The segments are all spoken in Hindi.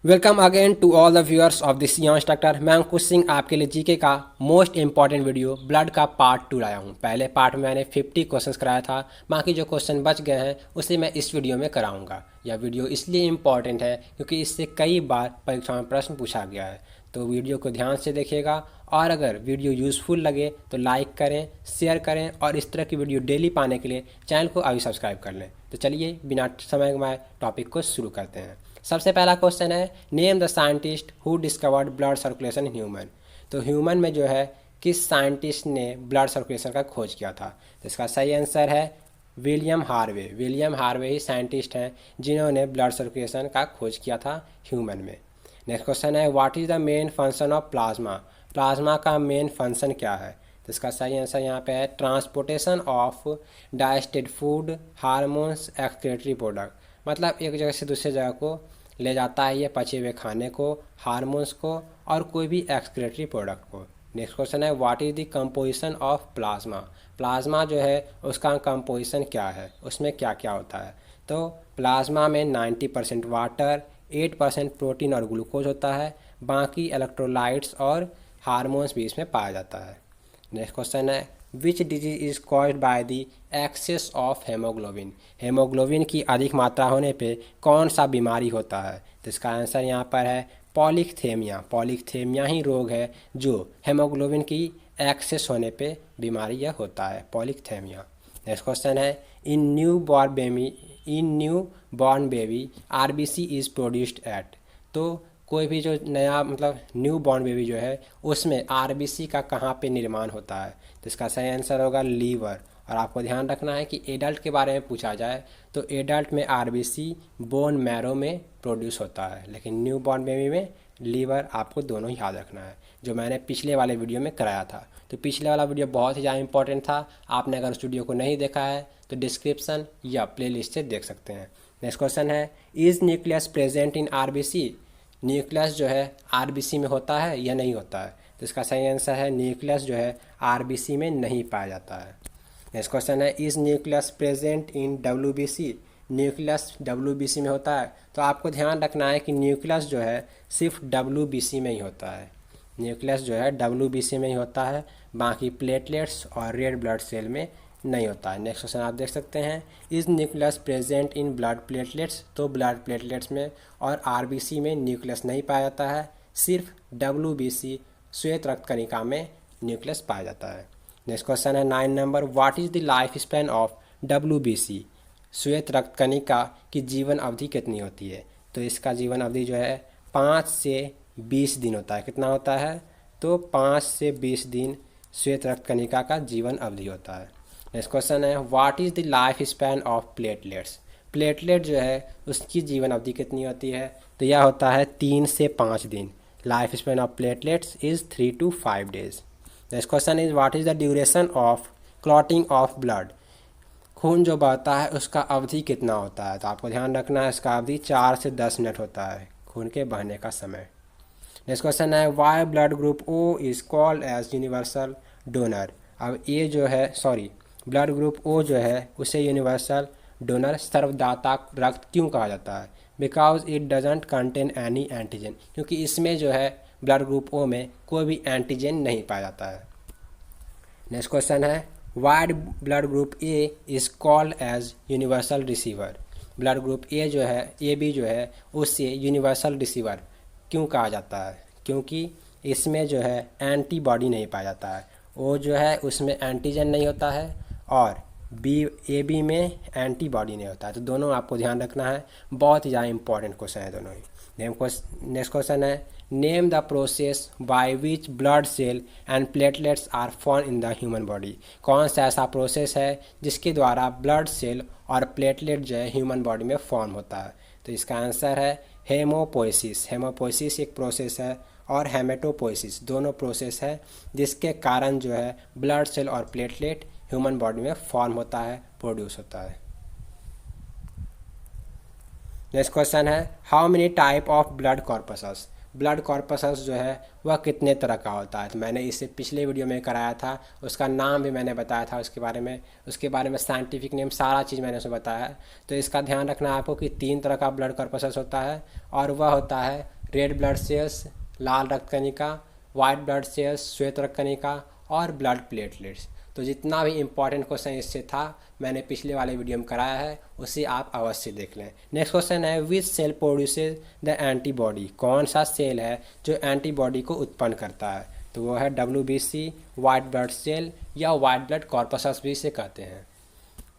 Welcome again to all the viewers of this your instructor. मैं अंकुश सिंह आपके लिए जीके का मोस्ट इंपॉर्टेंट वीडियो ब्लड का पार्ट 2 लाया हूँ। पहले पार्ट में मैंने 50 क्वेश्चंस कराया था, बाकी जो क्वेश्चन बच गए हैं उसे मैं इस वीडियो में कराऊंगा। यह वीडियो इसलिए इम्पॉर्टेंट है क्योंकि इससे कई बार परीक्षा में प्रश्न पूछा गया है, तो वीडियो को ध्यान से देखिएगा। और अगर वीडियो यूज़फुल लगे तो लाइक करें, शेयर करें और इस तरह की वीडियो डेली पाने के लिए चैनल को अभी सब्सक्राइब कर लें। तो चलिए बिना समय गंवाए टॉपिक को शुरू करते हैं। सबसे पहला क्वेश्चन है, name the scientist who discovered blood circulation in human. तो ह्यूमन में जो है किस साइंटिस्ट ने ब्लड सर्कुलेशन का खोज किया था? तो इसका सही आंसर है विलियम हार्वे। विलियम हार्वे ही साइंटिस्ट हैं जिन्होंने ब्लड सर्कुलेशन का खोज किया था ह्यूमन में। नेक्स्ट क्वेश्चन है, what is the main function of plasma. Plasma का मेन फंक्शन क्या है? तो इसका सही आंसर यहाँ पे है transportation of digested food, hormones, excretory product. मतलब एक जगह से दूसरी जगह को ले जाता है ये पचे हुए खाने को, हार्मोन्स को और कोई भी एक्सक्रीटरी प्रोडक्ट को। नेक्स्ट क्वेश्चन है, what is the composition of plasma. Plasma जो है उसका कंपोजिशन क्या है, उसमें क्या क्या होता है? तो प्लाज्मा में 90% वाटर, 8% प्रोटीन और ग्लूकोज होता है, बाकी इलेक्ट्रोलाइट्स और हार्मोन्स भी इसमें पाया जाता है। नेक्स्ट क्वेश्चन है, which disease is caused by the excess of haemoglobin. Haemoglobin की अधिक मात्रा होने पे कौन सा बीमारी होता है? तो इसका आंसर यहाँ पर है पॉलीथेमिया। पॉलीथेमिया ही रोग है जो हेमोग्लोबिन की एक्सेस होने पे बीमारी यह होता है, पॉलीथेमिया। नेक्स्ट क्वेश्चन है, in newborn baby RBC is produced at. तो कोई भी जो नया मतलब न्यू बॉर्न बेबी जो है उसमें आरबीसी का कहाँ पे निर्माण होता है? तो इसका सही आंसर होगा लीवर। और आपको ध्यान रखना है कि एडल्ट के बारे में पूछा जाए तो एडल्ट में आरबीसी बोन मैरो में प्रोड्यूस होता है, लेकिन न्यू बॉर्न बेबी में लीवर। आपको दोनों याद रखना है, जो मैंने पिछले वाले वीडियो में कराया था। तो पिछले वाला वीडियो बहुत ही ज़्यादा इंपॉर्टेंट था। आपने अगर उस वीडियो को नहीं देखा है तो डिस्क्रिप्शन या प्लेलिस्ट से देख सकते हैं। नेक्स्ट क्वेश्चन है, is nucleus present in RBC. Nucleus जो है आरबीसी में होता है या नहीं होता है? तो इसका सही आंसर है न्यूक्लियस जो है आरबीसी में नहीं पाया जाता है। नेक्स्ट क्वेश्चन है, is nucleus present in WBC. Nucleus WBC में होता है। तो आपको ध्यान रखना है कि न्यूक्लियस जो है सिर्फ डब्ल्यूबीसी में ही होता है। न्यूक्लियस जो है डब्ल्यूबीसी में ही होता है, बाकी प्लेटलेट्स और रेड ब्लड सेल में नहीं होता है। नेक्स्ट क्वेश्चन आप देख सकते हैं, is nucleus present in blood platelets. तो ब्लड प्लेटलेट्स में और आरबीसी में न्यूक्लियस नहीं पाया जाता है, सिर्फ डब्ल्यूबीसी श्वेत रक्त कणिका में न्यूक्लियस पाया जाता है। नेक्स्ट क्वेश्चन है 9 number, what is the life span of WBC. श्वेत रक्त कणिका की जीवन अवधि कितनी होती है? तो इसका जीवन अवधि जो है 5 से 20 दिन होता है। कितना होता है? तो 5 से 20 दिन श्वेत रक्त कणिका का जीवन अवधि होता है। नेक्स्ट क्वेश्चन है, what is the life span of platelets. Platelet जो है उसकी जीवन अवधि कितनी होती है? तो यह होता है 3 से 5 दिन। Life span of platelets is 3 to 5 days। Next question is, what is the duration of clotting of blood. खून जो बहता है उसका अवधि कितना होता है? तो आपको ध्यान रखना है इसका अवधि 4 से 10 मिनट होता है, खून के बहने का समय। नेक्स्ट क्वेश्चन है, why blood group O is called as universal donor. अब ये जो है ब्लड ग्रुप ओ जो है उसे यूनिवर्सल डोनर सर्वदाता रक्त क्यों कहा जाता है? Because it doesn't contain any antigen. क्योंकि इसमें जो है ब्लड ग्रुप ओ में कोई भी एंटीजन नहीं पाया जाता है। नेक्स्ट क्वेश्चन है, why blood group A is called as universal receiver. Blood group A जो है, ए बी जो है उससे यूनिवर्सल रिसीवर क्यों कहा जाता है? क्योंकि इसमें जो है एंटीबॉडी नहीं पाया जाता है। ओ जो है उसमें एंटीजन नहीं होता है और ए बी में एंटीबॉडी नहीं होता है। तो दोनों आपको ध्यान रखना है, बहुत ही ज़्यादा इंपॉर्टेंट क्वेश्चन है दोनों ही। नेक्स्ट क्वेश्चन है, name the process by which blood cell and platelets are form in the human body. कौन सा ऐसा प्रोसेस है जिसके द्वारा ब्लड सेल और प्लेटलेट जो है ह्यूमन बॉडी में फॉर्म होता है? तो इसका आंसर है हेमोपोइसिस। हेमोपोइसिस एक प्रोसेस है और हेमेटोपोइसिस दोनों प्रोसेस है जिसके कारण जो है ब्लड सेल और प्लेटलेट ह्यूमन बॉडी में फॉर्म होता है, प्रोड्यूस होता है। नेक्स्ट क्वेश्चन है, how many type of blood corpuscles. Blood corpuscles जो है वह कितने तरह का होता है। तो मैंने इससे पिछले वीडियो में कराया था, उसका नाम भी मैंने बताया था, उसके बारे में साइंटिफिक नेम सारा चीज़ मैंने उसमें बताया है। तो इसका ध्यान रखना है आपको कि 3 तरह का ब्लड कॉर्पसल्स होता है, और वह होता है रेड ब्लड सेल्स, लाल रक्त कणिका, वाइट ब्लड सेल्स, श्वेत रक्त कणिका, और ब्लड प्लेटलेट्स। तो जितना भी इंपॉर्टेंट क्वेश्चन इससे था मैंने पिछले वाले वीडियो में कराया है, उसे आप अवश्य देख लें। नेक्स्ट क्वेश्चन है विच सेल प्रोड्यूसेस द एंटीबॉडी। कौन सा सेल है जो एंटीबॉडी को उत्पन्न करता है। तो वो है WBC, वाइट ब्लड सेल, या वाइट ब्लड कॉर्पसल्स भी इसे कहते हैं।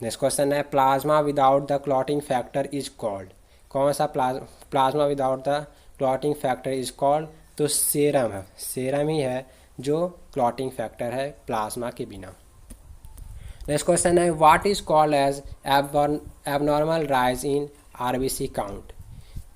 नेक्स्ट क्वेश्चन है plasma without the clotting factor is called. कौन सा plasma without the clotting factor is called. तो सीरम है, सीरम ही है जो क्लॉटिंग फैक्टर है प्लाज्मा के बिना। नेक्स्ट क्वेश्चन है what is called as abnormal rise in RBC count.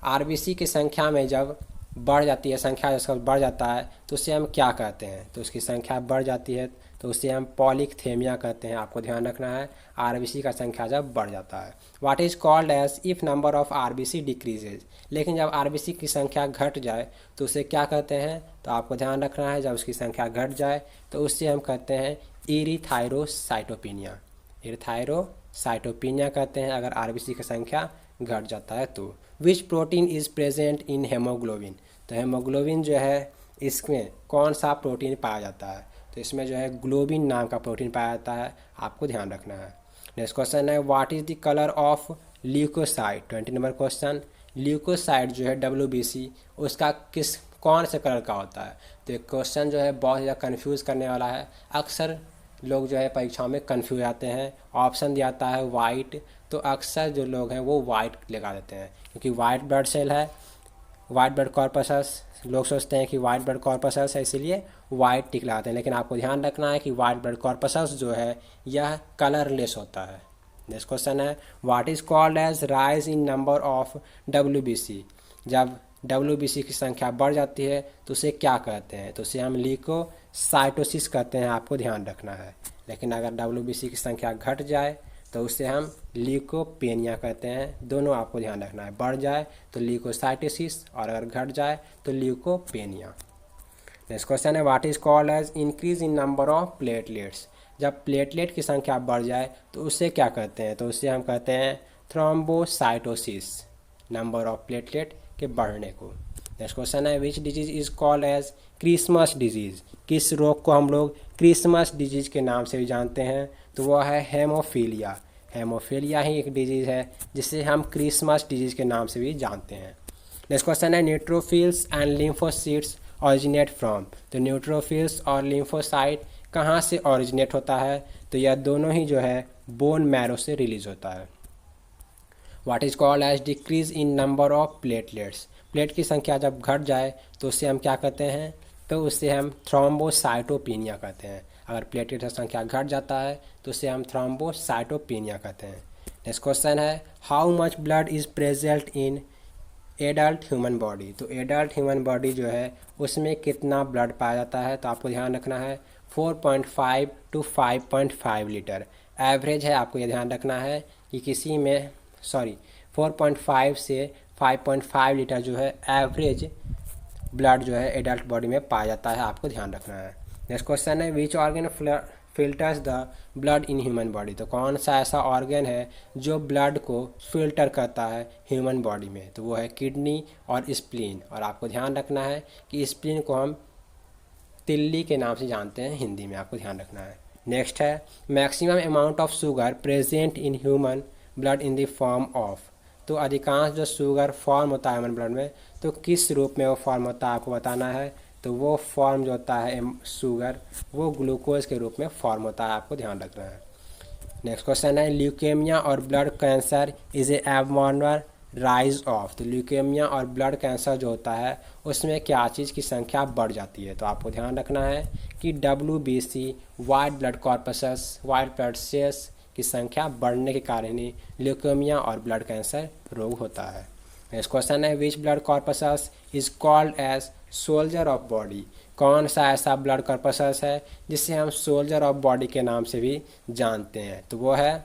RBC की संख्या में जब बढ़ जाती है, संख्या जिसका बढ़ जाता है तो उसे हम क्या कहते हैं। तो उसकी संख्या बढ़ जाती है तो उसे हम पॉलीथेमिया कहते हैं। आपको ध्यान रखना है RBC का संख्या जब बढ़ जाता है। What is called as if number of RBC decreases. लेकिन जब RBC की संख्या घट जाए तो उसे क्या कहते हैं। तो आपको ध्यान रखना है जब उसकी संख्या घट जाए तो उससे हम कहते हैं इरीथायरोसाइटोपिनिया। इरीथायरोसाइटोपिनिया कहते हैं अगर RBC की संख्या घट जाता है तो। विच protein is present in haemoglobin. तो हेमोग्लोबिन जो है इसमें कौन सा प्रोटीन पाया जाता है। तो इसमें जो है ग्लोबिन नाम का प्रोटीन पाया जाता है, आपको ध्यान रखना है। नेक्स्ट क्वेश्चन है what is the colour of leucocyte. 20 number question. Leucocyte जो है WBC उसका कौन से कलर का होता है। तो एक क्वेश्चन जो है बहुत ज़्यादा कन्फ्यूज़ करने वाला है। अक्सर लोग जो है परीक्षाओं में कन्फ्यूज आते हैं। ऑप्शन दिया जाता है वाइट, तो अक्सर जो लोग हैं वो वाइट लगा देते हैं क्योंकि वाइट ब्लड सेल है, वाइट ब्लड कॉर्पसल्स। लोग सोचते हैं कि वाइट ब्लड कॉर्पसल्स है इसीलिए वाइट टिक लगाते हैं, लेकिन आपको ध्यान रखना है कि वाइट ब्लड कॉर्पसल्स जो है यह कलरलेस होता है। नेक्स्ट क्वेश्चन है what is called as rise in number of WBC। जब WBC की संख्या बढ़ जाती है तो उसे क्या कहते हैं। तो उसे हम ल्यूकोसाइटोसिस कहते हैं, आपको ध्यान रखना है। लेकिन अगर WBC की संख्या घट जाए तो उसे हम ल्यूकोपेनिया कहते हैं। दोनों आपको ध्यान रखना है, बढ़ जाए तो ल्यूकोसाइटोसिस और अगर घट जाए तो ल्यूकोपेनिया। नेक्स्ट क्वेश्चन है what is called as increase in number of platelets. जब प्लेटलेट की संख्या बढ़ जाए तो उससे क्या कहते हैं। तो उससे हम कहते हैं थ्रोम्बोसाइटोसिस, नंबर ऑफ प्लेटलेट के बढ़ने को। नेक्स्ट क्वेश्चन है which disease is called as Christmas disease. किस रोग को हम लोग क्रिसमस डिजीज के नाम से भी जानते हैं। तो वह है हेमोफीलिया। हेमोफीलिया ही एक डिजीज़ है जिसे हम क्रिसमस डिजीज़ के नाम से भी जानते हैं। नेक्स्ट क्वेश्चन है neutrophils and lymphocytes originate from. तो न्यूट्रोफिल्स और लिम्फोसाइट कहाँ से ऑरिजिनेट होता है। तो यह दोनों ही जो है बोन मैरो से रिलीज होता है। What is called as decrease in number of platelets. Plate की संख्या जब घट जाए तो उससे हम क्या कहते हैं। तो उससे हम थ्रोम्बोसाइटोपिनिया कहते हैं। अगर प्लेटलेट की संख्या घट जाता है तो उसे हम थ्रोम्बोसाइटोपिनिया कहते हैं। नेक्स्ट क्वेश्चन है how much blood is present in adult human body. तो एडल्ट ह्यूमन बॉडी जो है उसमें कितना ब्लड पाया जाता है। तो आपको ध्यान रखना है 4.5 to 5.5 लीटर एवरेज है। आपको यह ध्यान रखना है कि किसी में 4.5 से 5.5 लीटर जो है एवरेज ब्लड जो है एडल्ट बॉडी में पाया जाता है, आपको ध्यान रखना है। नेक्स्ट क्वेश्चन है which organ filters the blood in human body. तो कौन सा ऐसा ऑर्गन है जो ब्लड को फिल्टर करता है ह्यूमन बॉडी में। तो वो है किडनी और स्प्लीन। और आपको ध्यान रखना है कि स्प्लीन को हम तिल्ली के नाम से जानते हैं हिंदी में, आपको ध्यान रखना है। नेक्स्ट है maximum amount of sugar present in human blood in the form of. तो अधिकांश जो शुगर फॉर्म होता है ह्यूमन ब्लड में तो किस रूप में वो फॉर्म होता है आपको बताना है। तो वो फॉर्म जो होता है शुगर वो ग्लूकोज के रूप में फॉर्म होता है, आपको ध्यान रखना है। नेक्स्ट क्वेश्चन है ल्यूकेमिया और blood cancer is a abnormal rise of. तो ल्यूकेमिया और ब्लड कैंसर जो होता है उसमें क्या चीज़ की संख्या बढ़ जाती है। तो आपको ध्यान रखना है कि WBC white blood corpuscles, white blood cells की संख्या बढ़ने के कारण ही ल्यूकेमिया और ब्लड कैंसर रोग होता है। नेक्स्ट क्वेश्चन है which blood corpuscles is called as soldier of body. कौन सा ऐसा ब्लड कॉर्पसल्स है जिसे हम सोल्जर ऑफ बॉडी के नाम से भी जानते हैं। तो वो है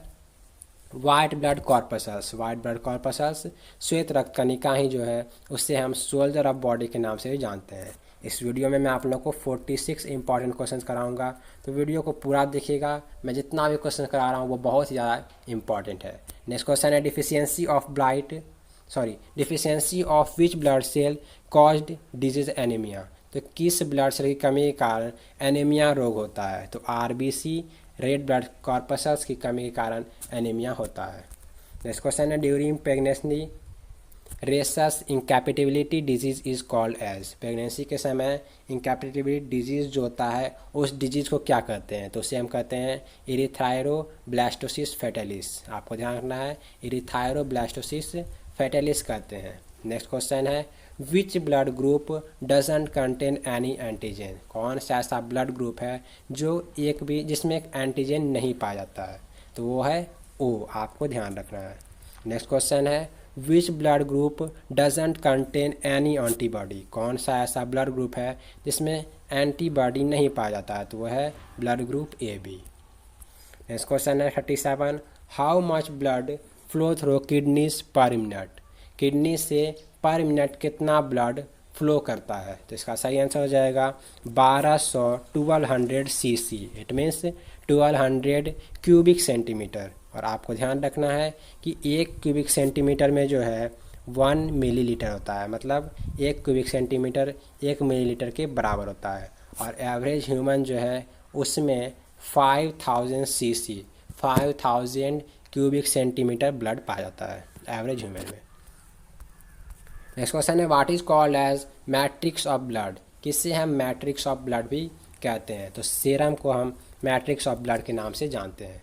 white blood corpuscles, white blood corpuscles श्वेत रक्त कणिका ही जो है उससे हम सोल्जर ऑफ बॉडी के नाम से भी जानते हैं। इस वीडियो में मैं आप लोग को 46 इंपॉर्टेंट क्वेश्चंस कराऊंगा, तो वीडियो को पूरा देखिएगा। मैं जितना भी क्वेश्चन करा रहा हूँ वो बहुत ही ज़्यादा इंपॉर्टेंट है। नेक्स्ट क्वेश्चन है deficiency of which blood cell caused disease anaemia. तो किस ब्लड सेल की कमी के कारण एनीमिया रोग होता है? तो आरबीसी रेड ब्लड कॉर्पसल्स की कमी के कारण एनीमिया होता है। नेक्स्ट क्वेश्चन है during pregnancy rhesus incompatibility disease is called as. Pregnancy के समय इंकैपेटिबिलिटी डिजीज जो होता है उस डिजीज को क्या कहते हैं? तो उसे हम कहते हैं इरिथायरोब्लास्टोसिस फेटालिस। आपको ध्यान रखना है, इरिथायरोब्लास्टोसिस फेटालिस कहते हैं। नेक्स्ट क्वेश्चन है which blood group doesn't contain any antigen. कौन सा ऐसा ब्लड ग्रुप है जो एक भी जिसमें एक एंटीजन नहीं पाया जाता है? तो वो है ओ। आपको ध्यान रखना है। नेक्स्ट क्वेश्चन है which blood group doesn't contain any antibody. कौन सा ऐसा ब्लड ग्रुप है जिसमें एंटीबॉडी नहीं पाया जाता है? तो वह है blood group A B. Next question है 37 how much blood flow through kidneys per minute. Kidney से पर मिनट कितना ब्लड फ्लो करता है? तो इसका सही आंसर हो जाएगा 1200 CC. It means 1200 cubic centimetre. और आपको ध्यान रखना है कि 1 क्यूबिक सेंटीमीटर में जो है 1 मिलीलीटर होता है, मतलब 1 क्यूबिक सेंटीमीटर 1 मिलीलीटर के बराबर होता है। और एवरेज ह्यूमन जो है उसमें 5000 सीसी 5000 क्यूबिक सेंटीमीटर ब्लड पाया जाता है एवरेज ह्यूमन में। नेक्स्ट क्वेश्चन है what is called as matrix of blood. किससे हम मैट्रिक्स ऑफ ब्लड भी कहते हैं? तो सीरम को हम मैट्रिक्स ऑफ ब्लड के नाम से जानते हैं।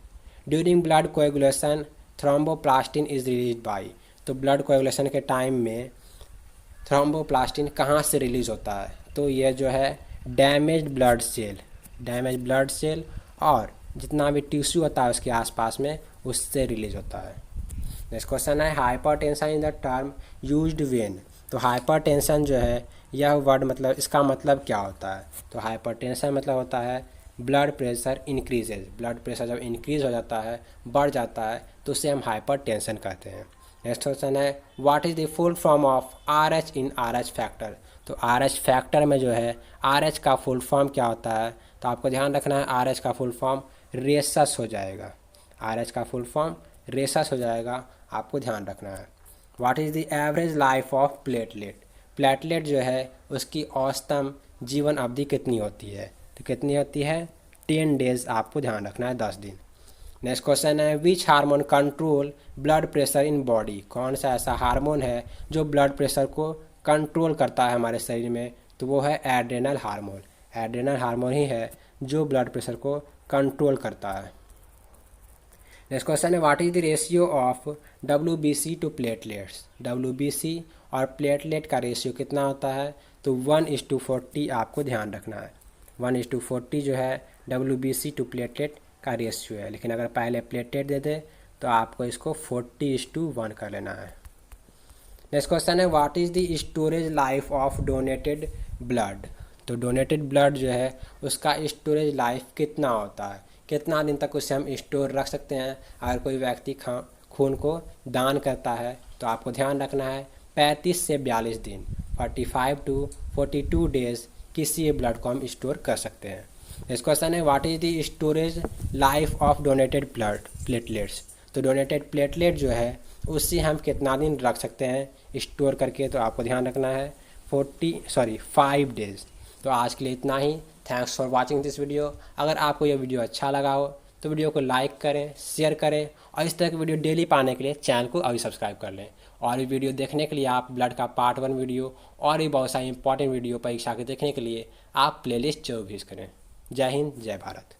During blood coagulation thromboplastin is release by. तो ब्लड कोएगुलेशन के टाइम में थ्रोम्बोप्लास्टिन कहाँ से रिलीज होता है? तो ये जो है डैमेज्ड ब्लड सेल और जितना भी टिश्यू होता है उसके आसपास में उससे रिलीज होता है। नेक्स्ट क्वेश्चन है hypertension in the term used when. तो हाइपरटेंशन जो है यह वर्ड मतलब इसका मतलब क्या होता है? तो हाइपरटेंशन मतलब होता है blood pressure increases. Blood pressure जब इंक्रीज हो जाता है, बढ़ जाता है, तो उसे हम हाइपरटेंशन कहते हैं। नेक्स्ट क्वेश्चन है what is the full form of RH in RH factor. तो आरएच फैक्टर में जो है आरएच का फुल फॉर्म क्या होता है? तो आपको ध्यान रखना है आरएच का फुल फॉर्म रेसस हो जाएगा। आरएच का फुल फॉर्म रेसस हो जाएगा, आपको ध्यान रखना है। What is the average life of platelet. Platelet जो है उसकी औसतन जीवन अवधि कितनी होती है? तो कितनी होती है? 10 डेज। आपको ध्यान रखना है 10 दिन। नेक्स्ट क्वेश्चन है which hormone control blood pressure in body. कौन सा ऐसा हार्मोन है जो ब्लड प्रेशर को कंट्रोल करता है हमारे शरीर में? तो वो है एड्रेनल हार्मोन। एड्रेनल हार्मोन ही है जो ब्लड प्रेशर को कंट्रोल करता है। नेक्स्ट क्वेश्चन है what is the ratio of WBC to platelets. WBC और प्लेटलेट का रेशियो कितना होता है? तो 1:40। आपको ध्यान रखना है 1:40 जो है WBC टू प्लेटलेट का रेशियो है। लेकिन अगर पहले प्लेटलेट दे दे तो आपको इसको 40:1 कर लेना है। नेक्स्ट क्वेश्चन है what is the storage life of donated blood. तो डोनेटेड ब्लड जो है उसका स्टोरेज लाइफ कितना होता है? कितना दिन तक उसे हम स्टोर रख सकते हैं? अगर कोई व्यक्ति खून को दान करता है तो आपको ध्यान रखना है 35 से 42 दिन 45 to 42 डेज किसी ब्लड को हम स्टोर कर सकते हैं। नेक्स्ट क्वेश्चन है what is the storage life of donated blood platelets. तो डोनेटेड प्लेटलेट जो है उससे हम कितना दिन रख सकते हैं स्टोर करके? तो आपको ध्यान रखना है 5 डेज। तो आज के लिए इतना ही। Thanks for watching this video. अगर आपको यह वीडियो अच्छा लगा हो तो वीडियो को लाइक करें, शेयर करें और इस तरह की वीडियो डेली पाने के लिए चैनल को अभी सब्सक्राइब कर लें। और ये वीडियो देखने के लिए आप ब्लड का पार्ट 1 वीडियो और भी बहुत सारी इंपॉर्टेंट वीडियो परीक्षा के देखने के लिए आप प्लेलिस्ट जरूर विजिट करें। जय हिंद, जय भारत।